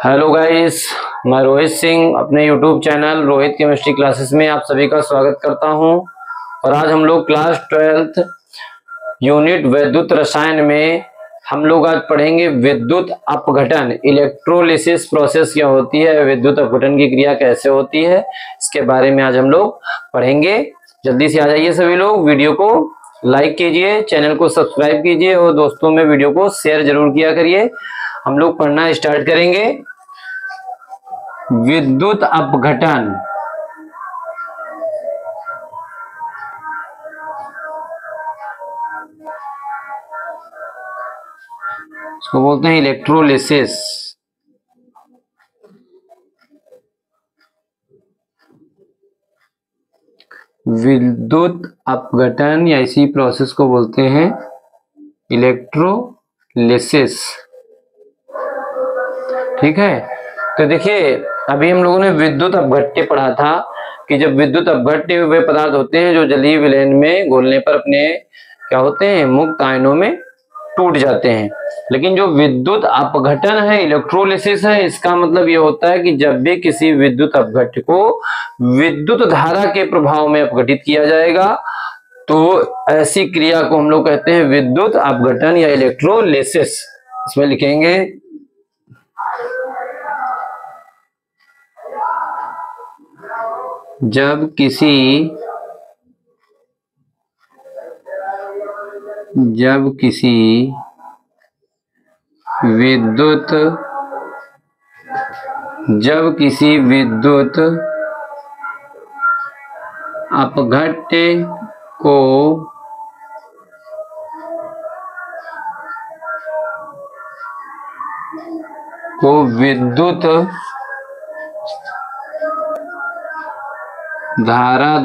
Hello guys, मैं रोहित सिंह अपने YouTube channel Rohit chemistry classes में आप सभी का स्वागत करता हूं। और आज हम लोग क्लास 12th यूनिट विद्युत रसायन में हम लोग आज पढ़ेंगे विद्युत अपघटन। इलेक्ट्रोलिसिस प्रोसेस क्या होती है, विद्युत अपघटन की क्रिया कैसे होती है, इसके बारे में आज हम लोग पढ़ेंगे। जल्दी से आ जाइए सभी लोग, वीडियो को लाइक कीजिए, चैनल को सब्सक्राइब कीजिए और दोस्तों में वीडियो को शेयर जरूर किया करिए। हम लोग पढ़ना स्टार्ट करेंगे। विद्युत अपघटन इसको बोलते हैं इलेक्ट्रोलिसिस। विद्युत अपघटन या इसी प्रोसेस को बोलते हैं इलेक्ट्रोलिसिस। ठीक है, तो देखिए अभी हम लोगों ने विद्युत अपघट्य पढ़ा था कि जब विद्युत अपघट्य हुए पदार्थ होते हैं जो जलीय विलयन में घोलने पर अपने क्या होते हैं, मुक्त आयनों में टूट जाते हैं। लेकिन जो विद्युत अपघटन है, इलेक्ट्रोलिसिस है, इसका मतलब ये होता है कि जब भी किसी विद्युत अपघट्य को विद्युत धारा के प्रभाव में अपघटित किया जाएगा तो ऐसी क्रिया को हम लोग कहते हैं विद्युत अपघटन या इलेक्ट्रोलिसिस। इसमें लिखेंगे जब किसी विद्युत अपघट्य को विद्युत धारा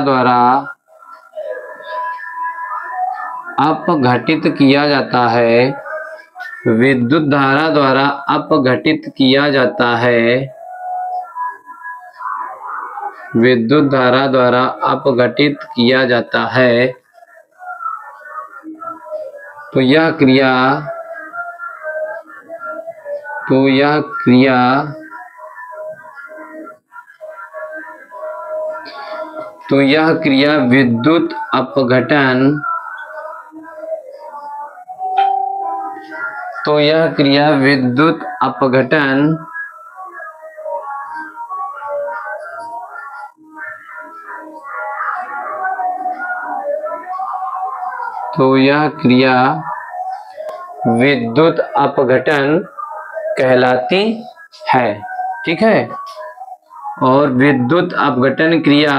द्वारा अपघटित किया जाता है, विद्युत धारा द्वारा अपघटित किया जाता है, विद्युत धारा द्वारा अपघटित किया जाता है, तो यह क्रिया विद्युत अपघटन कहलाती है। ठीक है, और विद्युत अपघटन क्रिया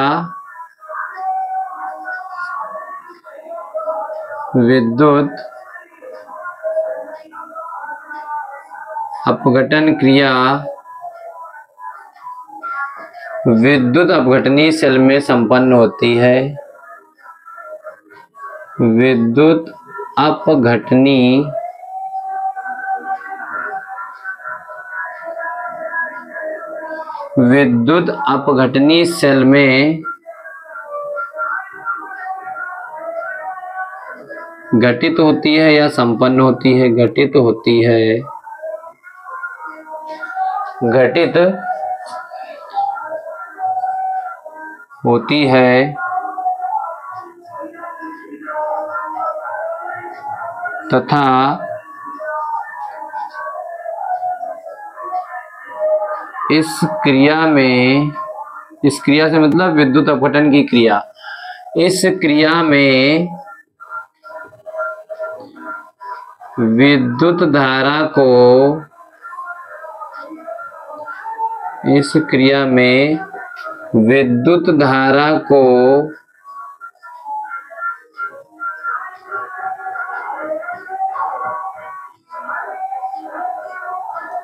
विद्युत अपघटनी सेल में संपन्न होती है। विद्युत अपघटनी सेल में घटित होती है या संपन्न होती है, घटित होती है तथा इस क्रिया से मतलब विद्युत अपघटन की क्रिया, इस क्रिया में विद्युत धारा को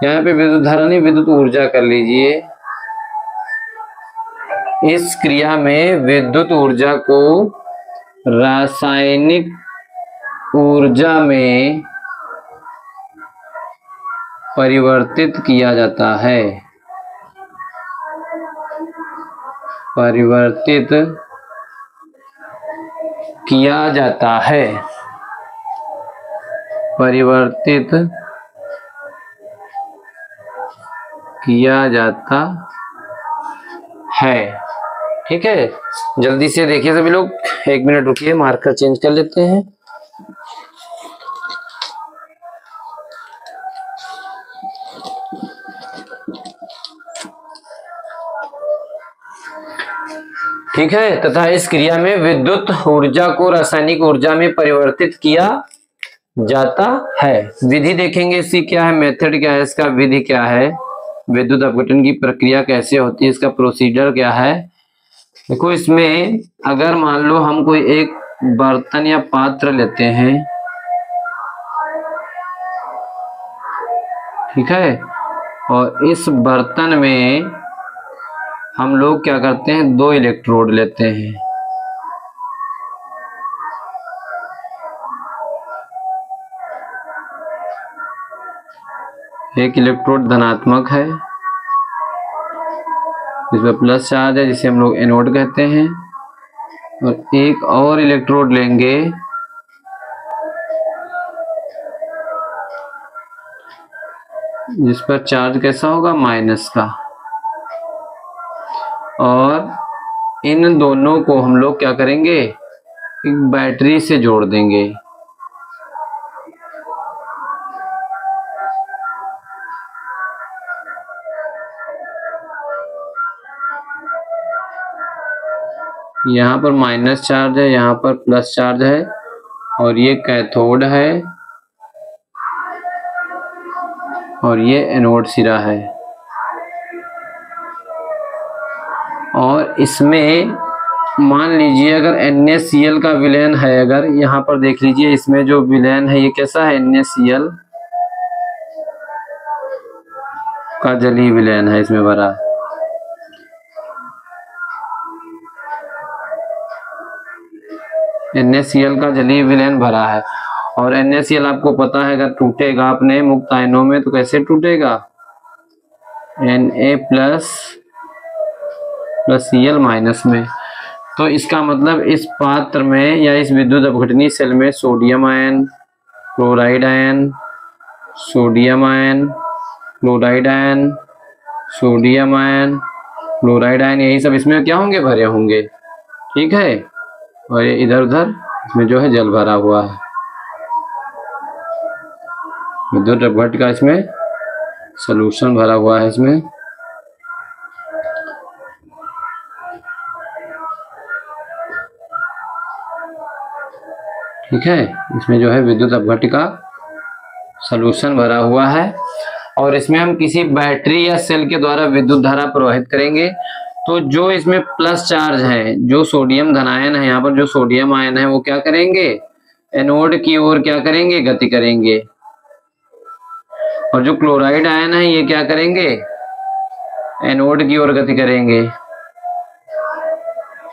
यहाँ पे विद्युत धारा नहीं, विद्युत ऊर्जा कर लीजिए। इस क्रिया में विद्युत ऊर्जा को रासायनिक ऊर्जा में परिवर्तित किया जाता है, परिवर्तित किया जाता है। ठीक है, जल्दी से देखिए सभी लोग, 1 मिनट रुकिए, मार्कर चेंज कर लेते हैं। ठीक है, तथा इस क्रिया में विद्युत ऊर्जा को रासायनिक ऊर्जा में परिवर्तित किया जाता है। विधि देखेंगे इसकी क्या है, मेथड क्या है इसका, विधि क्या है, विद्युत अपघटन की प्रक्रिया कैसे होती है, इसका प्रोसीजर क्या है। देखो, इसमें अगर मान लो हम कोई एक बर्तन या पात्र लेते हैं, ठीक है, और इस बर्तन में हम लोग क्या करते हैं, 2 इलेक्ट्रोड लेते हैं। एक इलेक्ट्रोड धनात्मक है, इसमें प्लस चार्ज है जिसे हम लोग एनोड कहते हैं, और एक और इलेक्ट्रोड लेंगे जिस पर चार्ज कैसा होगा, माइनस का, और इन दोनों को हम लोग क्या करेंगे, एक बैटरी से जोड़ देंगे। यहाँ पर माइनस चार्ज है, यहाँ पर प्लस चार्ज है, और ये कैथोड है और ये एनोड सिरा है। और इसमें मान लीजिए अगर NaCl का विलयन है, अगर यहाँ पर देख लीजिए इसमें जो विलयन है ये कैसा है, NaCl का जलीय विलयन है इसमें भरा है। NaCl का जलीय विलयन भरा है, और NaCl आपको पता है अगर टूटेगा अपने मुक्त आयनों में तो कैसे टूटेगा, Na प्लस Cl माइनस में। तो इसका मतलब इस पात्र में या इस विद्युत अपघटनी सेल में sodium ion, chloride ion, sodium ion, chloride ion, sodium ion, chloride ion, यही सब इसमें क्या होंगे, भरे होंगे। ठीक है, और ये इधर उधर इसमें जो है जल भरा हुआ है, विद्युत अपघट का इसमें सॉल्यूशन भरा हुआ है इसमें। ठीक है, इसमें जो है विद्युत अपघट का सॉल्यूशन भरा हुआ है, और इसमें हम किसी बैटरी या सेल के द्वारा विद्युत धारा प्रवाहित करेंगे। तो जो इसमें प्लस चार्ज है, जो सोडियम धनायन है, यहाँ पर जो सोडियम आयन है वो क्या करेंगे, एनोड की ओर क्या करेंगे, गति करेंगे, और जो क्लोराइड आयन है ये क्या करेंगे, एनोड की ओर गति करेंगे।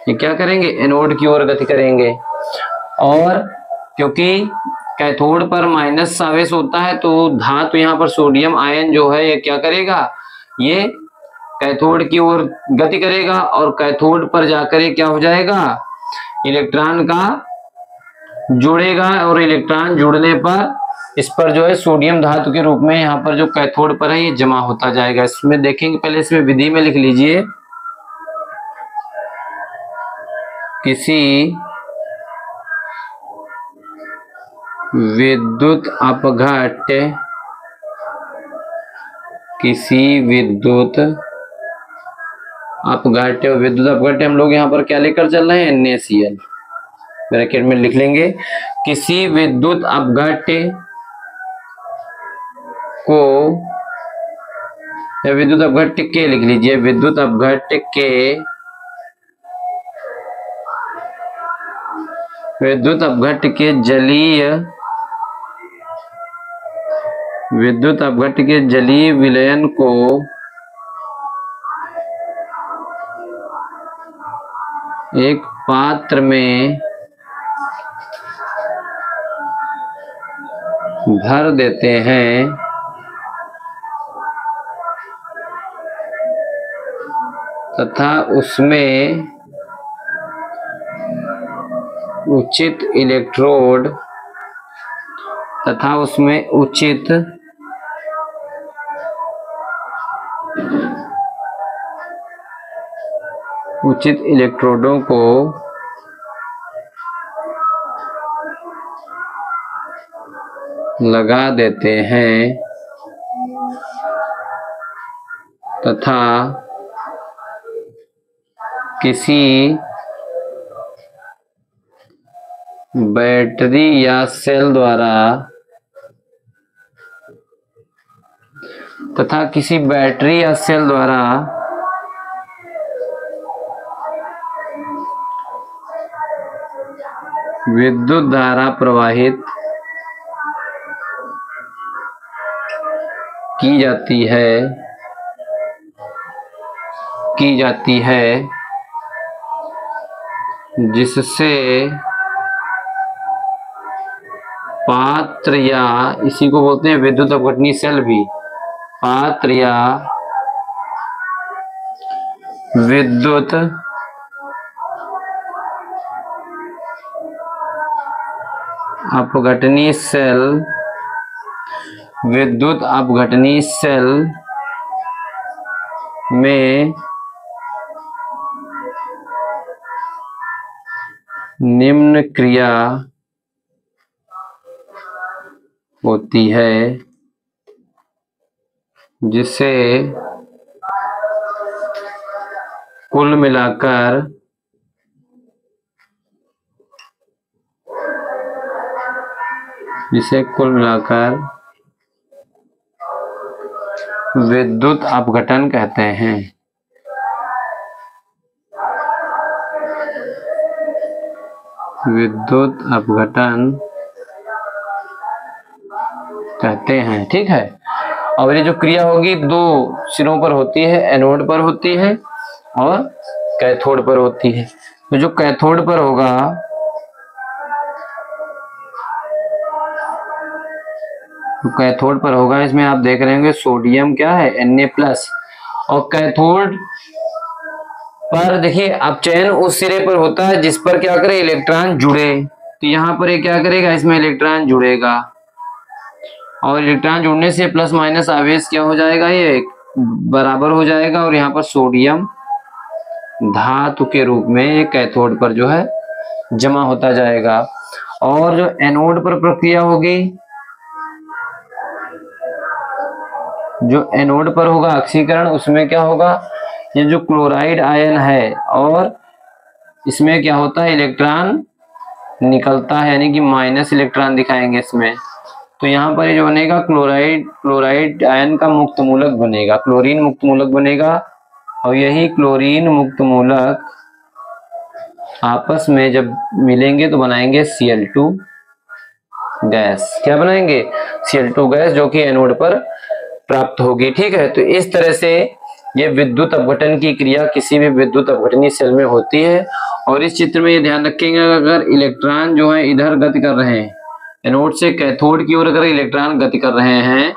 ये क्या करेंगे, एनोड की ओर गति करेंगे। और क्योंकि कैथोड पर माइनस आवेश होता है तो धातु यहाँ पर सोडियम आयन जो है ये क्या करेगा, ये कैथोड की ओर गति करेगा, और कैथोड पर जाकर ये क्या हो जाएगा, इलेक्ट्रॉन का जुड़ेगा, और इलेक्ट्रॉन जुड़ने पर इस पर जो है सोडियम धातु के रूप में यहाँ पर जो कैथोड पर है ये जमा होता जाएगा। इसमें देखेंगे, पहले इसमें विधि में लिख लीजिए, किसी विद्युत अपघट, किसी विद्युत अपघट, विद्युत अपघट हम लोग यहाँ पर क्या लेकर चल रहे हैं, NaCl, ब्रैकेट में लिख लेंगे, किसी विद्युत अपघट को, या विद्युत अपघट के लिख लीजिए, विद्युत अपघट के, विद्युत अपघट के जलीय, विद्युत अपघट के जलीय विलयन को एक पात्र में भर देते हैं तथा उसमें उचित इलेक्ट्रोड तथा उसमें उचित इलेक्ट्रोडों को लगा देते हैं तथा किसी बैटरी या सेल द्वारा विद्युत धारा प्रवाहित की जाती है जिससे पात्र या इसी को बोलते हैं विद्युत अपघटनीय सेल भी, पात्र या विद्युत अपघटनीय सेल में निम्न क्रिया होती है जिसे कुल मिलाकर विद्युत अपघटन कहते हैं। विद्युत अपघटन कहते हैं, ठीक है। और ये जो क्रिया होगी दो सिरों पर होती है, एनोड पर होती है और कैथोड पर होती है। तो जो कैथोड पर होगा, इसमें आप देख रहे होंगे सोडियम क्या है, Na+। और कैथोड पर देखिए अब चयन उस सिरे पर होता है जिस पर क्या करे, इलेक्ट्रॉन जुड़े। तो यहाँ पर ये क्या करेगा, इसमें इलेक्ट्रॉन जुड़ेगा और इलेक्ट्रॉन जुड़ने से प्लस माइनस आवेश क्या हो जाएगा, ये बराबर हो जाएगा और यहाँ पर सोडियम धातु के रूप में ये कैथोड पर जो है जमा होता जाएगा। और जो एनोड पर प्रक्रिया होगी, जो एनोड पर होगा ऑक्सीकरण, उसमें क्या होगा, ये जो क्लोराइड आयन है और इसमें क्या होता है, इलेक्ट्रॉन निकलता है, यानी कि माइनस इलेक्ट्रॉन दिखाएंगे इसमें। तो यहाँ पर ये जो बनेगा क्लोराइड आयन का मुक्त मूलक बनेगा, क्लोरीन मुक्त मूलक बनेगा। और यही क्लोरीन मुक्त मूलक आपस में जब मिलेंगे तो बनाएंगे Cl2 गैस। क्या बनाएंगे, Cl2 गैस, जो कि एनोड पर प्राप्त होगी, ठीक है। तो इस तरह से ये विद्युत अपघटन की क्रिया किसी भी विद्युत अपघटनीय सेल में होती है। और इस चित्र में ये ध्यान रखेंगे, अगर इलेक्ट्रॉन जो है इधर गति कर रहे हैं, एनोड से कैथोड की ओर अगर इलेक्ट्रॉन गति कर रहे हैं,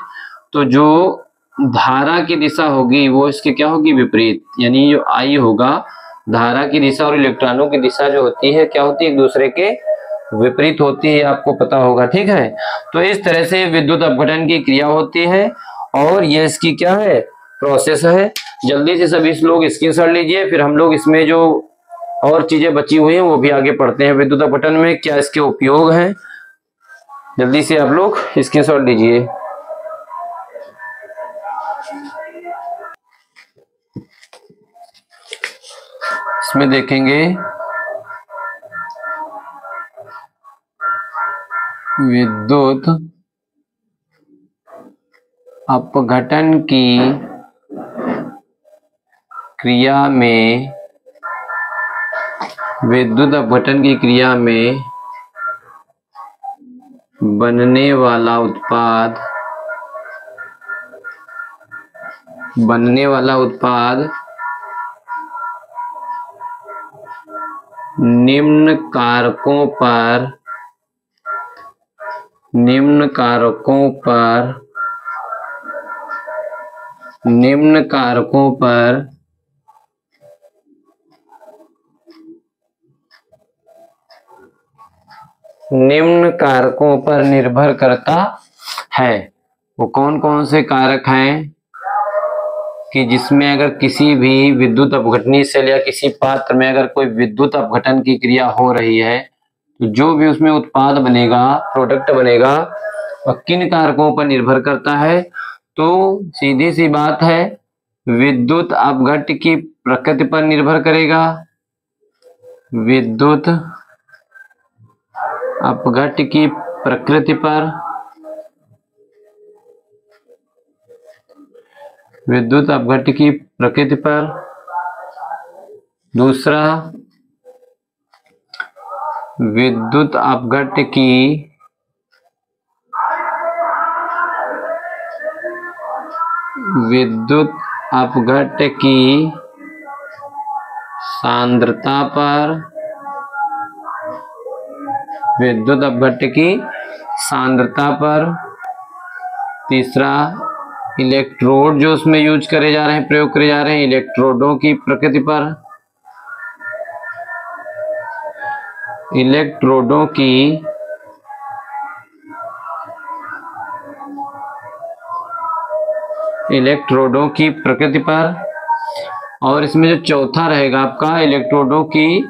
तो जो धारा की दिशा होगी वो इसके क्या होगी, विपरीत। यानी जो I होगा, धारा की दिशा और इलेक्ट्रॉनों की दिशा जो होती है क्या होती है, एक दूसरे के विपरीत होती है, आपको पता होगा, ठीक है। तो इस तरह से विद्युत अपघटन की क्रिया होती है और ये इसकी क्या है, प्रोसेस है। जल्दी से सभी लोग स्क्रीनशॉट लीजिए, फिर हम लोग इसमें जो और चीजें बची हुई हैं वो भी आगे पढ़ते हैं। विद्युत अपघटन में क्या इसके उपयोग हैं, जल्दी से आप लोग स्क्रीनशॉट लीजिए। इसमें देखेंगे विद्युत अपघटन की क्रिया में बनने वाला उत्पाद निम्न कारकों पर निम्न कारकों पर निर्भर करता है। वो कौन कौन से कारक हैं कि जिसमें अगर किसी भी विद्युत अपघटनीय सेल या किसी पात्र में अगर कोई विद्युत अपघटन की क्रिया हो रही है तो जो भी उसमें उत्पाद बनेगा, प्रोडक्ट बनेगा, वह किन कारकों पर निर्भर करता है। तो सीधी सी बात है, विद्युत अपघट्ट की प्रकृति पर निर्भर करेगा, विद्युत अपघट्ट की प्रकृति पर, विद्युत अपघट्ट की प्रकृति पर। दूसरा, विद्युत अपघट्ट की सांद्रता पर, विद्युत अपघट्ट की सांद्रता पर। तीसरा, इलेक्ट्रोड जो उसमें यूज करे जा रहे हैं, प्रयोग करे जा रहे हैं, इलेक्ट्रोडों की प्रकृति पर, इलेक्ट्रोडों की प्रकृति पर। और इसमें जो चौथा रहेगा आपका इलेक्ट्रोडों की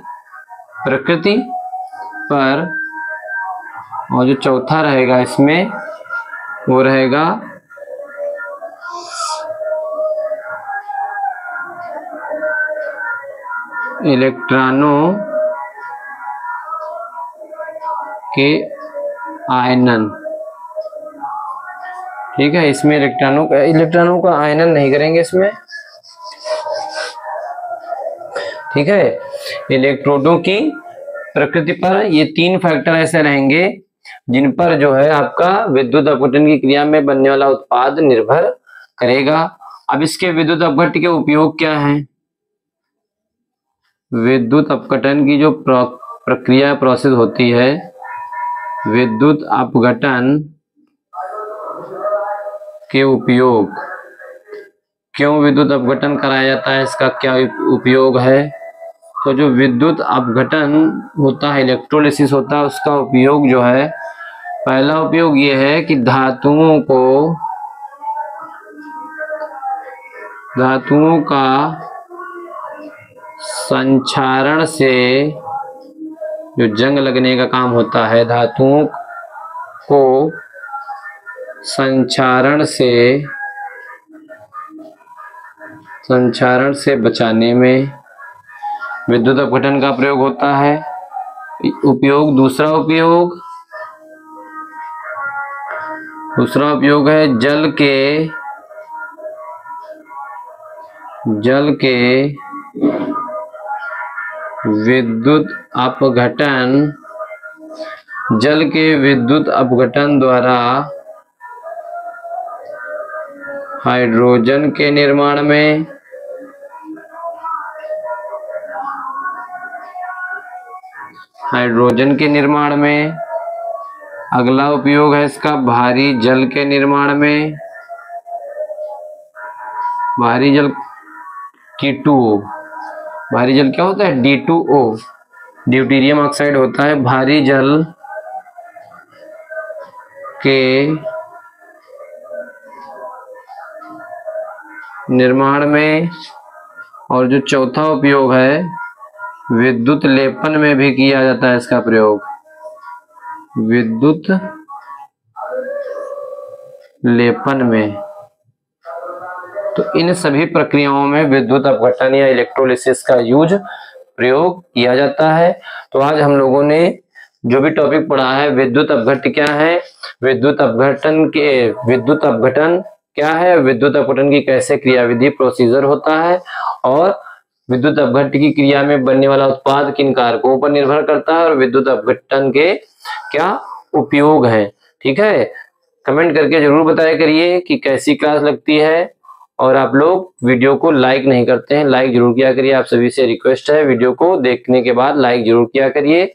प्रकृति पर, और जो चौथा रहेगा इसमें वो रहेगा इलेक्ट्रॉनों के आयनन। ठीक है, इसमें इलेक्ट्रॉनों का आयनन नहीं करेंगे इसमें। ठीक है, इलेक्ट्रोडों की प्रकृति पर ये तीन फैक्टर ऐसे रहेंगे जिन पर जो है आपका विद्युत अपघटन की क्रिया में बनने वाला उत्पाद निर्भर करेगा। अब इसके विद्युत अपघट्ट के उपयोग क्या हैं? विद्युत अपघटन की जो प्रक्रिया प्रोसेस होती है, विद्युत अपघटन के उपयोग, क्यों विद्युत अपघटन कराया जाता है, इसका क्या उपयोग है? तो जो विद्युत अपघटन होता है, इलेक्ट्रोलिसिस होता है, उसका उपयोग जो है, पहला उपयोग ये है कि धातुओं का संक्षारण से जो जंग लगने का काम होता है, धातुओं को संक्षारण से बचाने में विद्युत अपघटन का प्रयोग होता है। दूसरा उपयोग है जल के विद्युत अपघटन द्वारा हाइड्रोजन के निर्माण में, अगला उपयोग है इसका भारी जल के निर्माण में, भारी जल T2O, भारी जल क्या होता है? D2O, ड्यूटेरियम ऑक्साइड होता है। भारी जल के निर्माण में। और जो चौथा उपयोग है, विद्युत लेपन में भी किया जाता है इसका प्रयोग, विद्युत लेपन में। तो इन सभी प्रक्रियाओं में विद्युत अपघटन या इलेक्ट्रोलिसिस का प्रयोग किया जाता है। तो आज हम लोगों ने जो भी टॉपिक पढ़ा है, विद्युत अपघट्ट क्या है, विद्युत अपघटन क्या है, विद्युत अपघटन की कैसे क्रियाविधि प्रोसीजर होता है, और विद्युत अपघट्ट की क्रिया में बनने वाला उत्पाद किन कारकों पर निर्भर करता है, और विद्युत अपघटन के क्या उपयोग हैं। ठीक है, कमेंट करके जरूर बताया करिए कि कैसी क्लास लगती है। और आप लोग वीडियो को लाइक नहीं करते हैं, लाइक जरूर किया करिए। आप सभी से रिक्वेस्ट है, वीडियो को देखने के बाद लाइक जरूर किया करिए,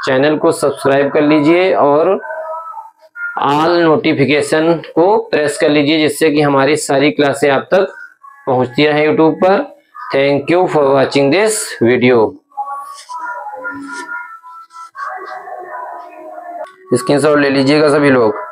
चैनल को सब्सक्राइब कर लीजिए और ऑल नोटिफिकेशन को प्रेस कर लीजिए, जिससे कि हमारी सारी क्लासें आप तक पहुंचती रहे यूट्यूब पर। Thank you for watching this video. Screenshot ले लीजिएगा सभी लोग।